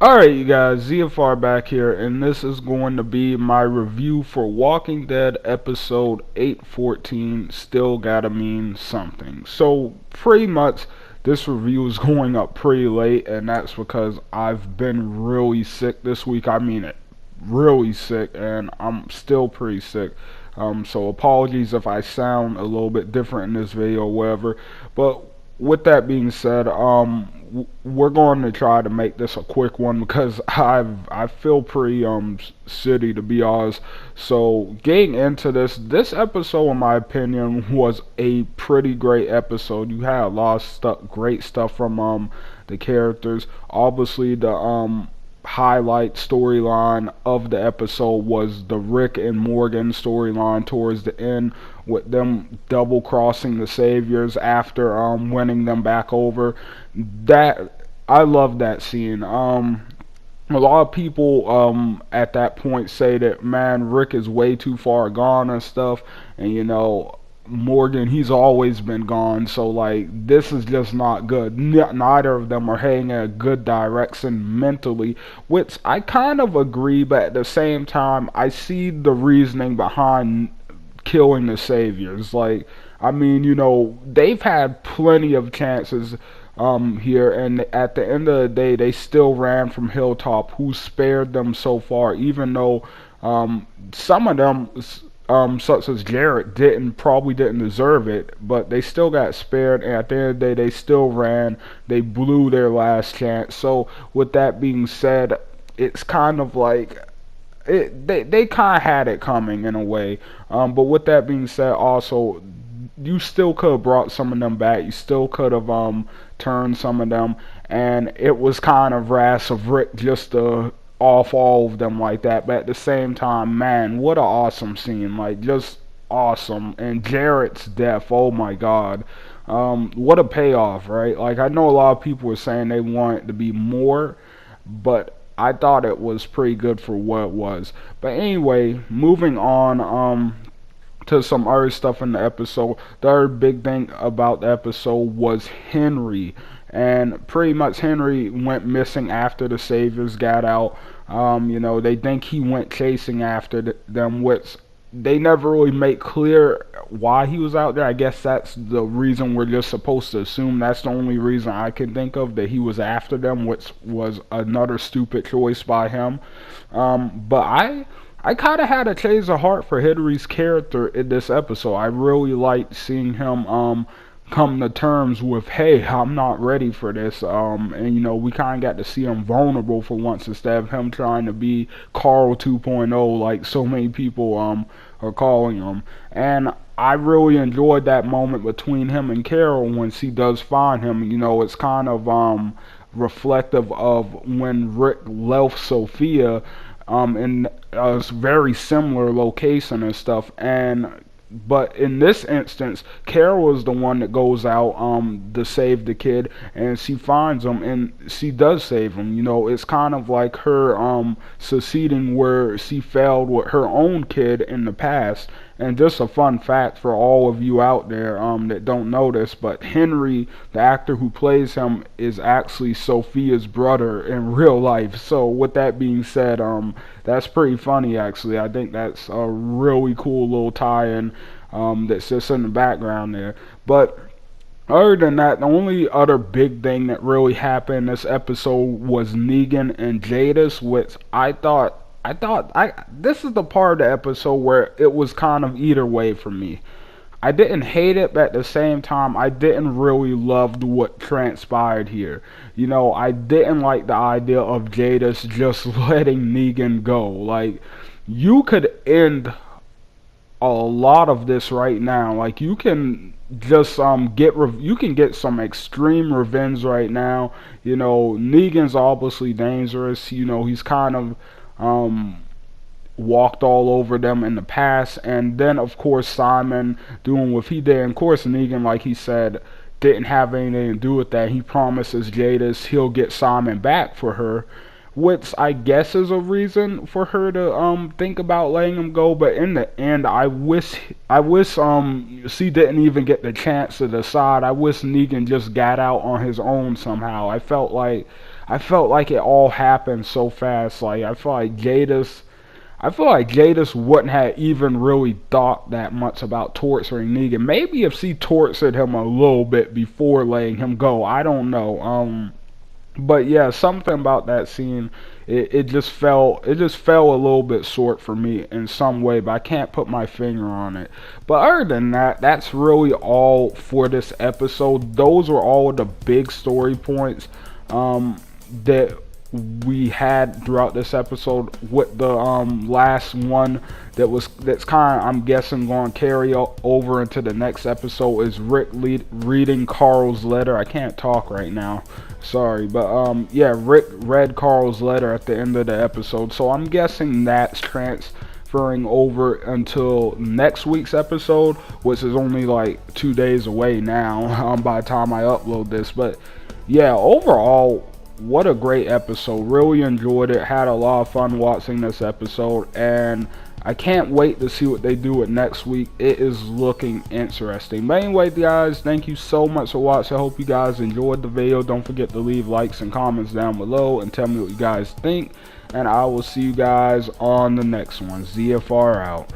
Alright, you guys, ZFR back here, and this is going to be my review for Walking Dead episode 814, Still Gotta Mean Something. So, pretty much, this review is going up pretty late, and that's because I've been really sick this week. I mean it, really sick, and I'm still pretty sick. So apologies if I sound a little bit different in this video or whatever, but with that being said, we're going to try to make this a quick one because I feel pretty shitty, to be honest. So getting into this episode, in my opinion, was a pretty great episode. You had a lot of great stuff from the characters. Obviously, the highlight storyline of the episode was the Rick and Morgan storyline towards the end, with them double crossing the Saviors after winning them back over. That I love that scene. A lot of people at that point say that, man, Rick is way too far gone and stuff, and Morgan, he's always been gone, so like this is just not good. Neither of them are heading in a good direction mentally, which I kind of agree, but at the same time I see the reasoning behind killing the Saviors. Like, I mean, they've had plenty of chances here, and at the end of the day they still ran from Hilltop, who spared them so far, even though some of them, such as Jarrett, probably didn't deserve it, but they still got spared, and at the end of the day, they still ran. They blew their last chance. So, with that being said, it's kind of like they kind of had it coming in a way. But with that being said, also, you still could have brought some of them back. You still could have turned some of them, and it was kind of rash of Rick just to off all of them like that. But at the same time, man, what an awesome scene! Like, just awesome. And Jarrett's death, oh my god, what a payoff, right? Like, I know a lot of people were saying they want it to be more, but I thought it was pretty good for what it was. But anyway, moving on to some other stuff in the episode. The other big thing about the episode was Henry. And pretty much Henry went missing after the Saviors got out. They think he went chasing after them, which they never really make clear why he was out there. I guess that's the reason we're just supposed to assume. That's the only reason I can think of, that he was after them, which was another stupid choice by him. But I kind of had a change of heart for Henry's character in this episode. I really liked seeing him come to terms with, hey, I'm not ready for this. And we kind of got to see him vulnerable for once, instead of him trying to be Carl 2.0 like so many people are calling him. And I really enjoyed that moment between him and Carol when she does find him. It's kind of reflective of when Rick left Sophia in a very similar location and stuff. But in this instance, Carol is the one that goes out to save the kid, and she finds him, and she does save him. It's kind of like her succeeding where she failed with her own kid in the past. And just a fun fact for all of you out there that don't know this, but Henry, the actor who plays him, is actually Sophia's brother in real life. So with that being said, that's pretty funny actually. I think that's a really cool little tie-in that sits in the background there. But other than that, the only other big thing that really happened in this episode was Negan and Jadis, which I thought this is the part of the episode where it was kind of either way for me. I didn't hate it, but at the same time, I didn't really love what transpired here. I didn't like the idea of Jadis just letting Negan go. Like, you could end a lot of this right now. Like, you can just you can get some extreme revenge right now. Negan's obviously dangerous. He's kind of walked all over them in the past, and then of course Simon doing what he did. And of course Negan, like he said, didn't have anything to do with that. He promises Jadis he'll get Simon back for her, which I guess is a reason for her to think about letting him go. But in the end, I wish she didn't even get the chance to decide. I wish Negan just got out on his own somehow. I I felt like it all happened so fast. Like I feel like Jadis wouldn't have even really thought that much about torturing Negan. Maybe if she tortured him a little bit before letting him go, I don't know. But yeah, something about that scene, it just fell a little bit short for me in some way, but I can't put my finger on it. But other than that, that's really all for this episode. Those were all the big story points that we had throughout this episode, with the last one that's kind of, I'm guessing, going to carry over into the next episode is Rick reading Carl's letter. I can't talk right now, sorry, but yeah, Rick read Carl's letter at the end of the episode, so I'm guessing that's transferring over until next week's episode, which is only like 2 days away now by the time I upload this. But yeah, overall, what a great episode. Really enjoyed it. Had a lot of fun watching this episode, and I can't wait to see what they do with next week. It is looking interesting. But anyway, guys, thank you so much for watching. I hope you guys enjoyed the video. Don't forget to leave likes and comments down below and tell me what you guys think, and I will see you guys on the next one. ZFR out.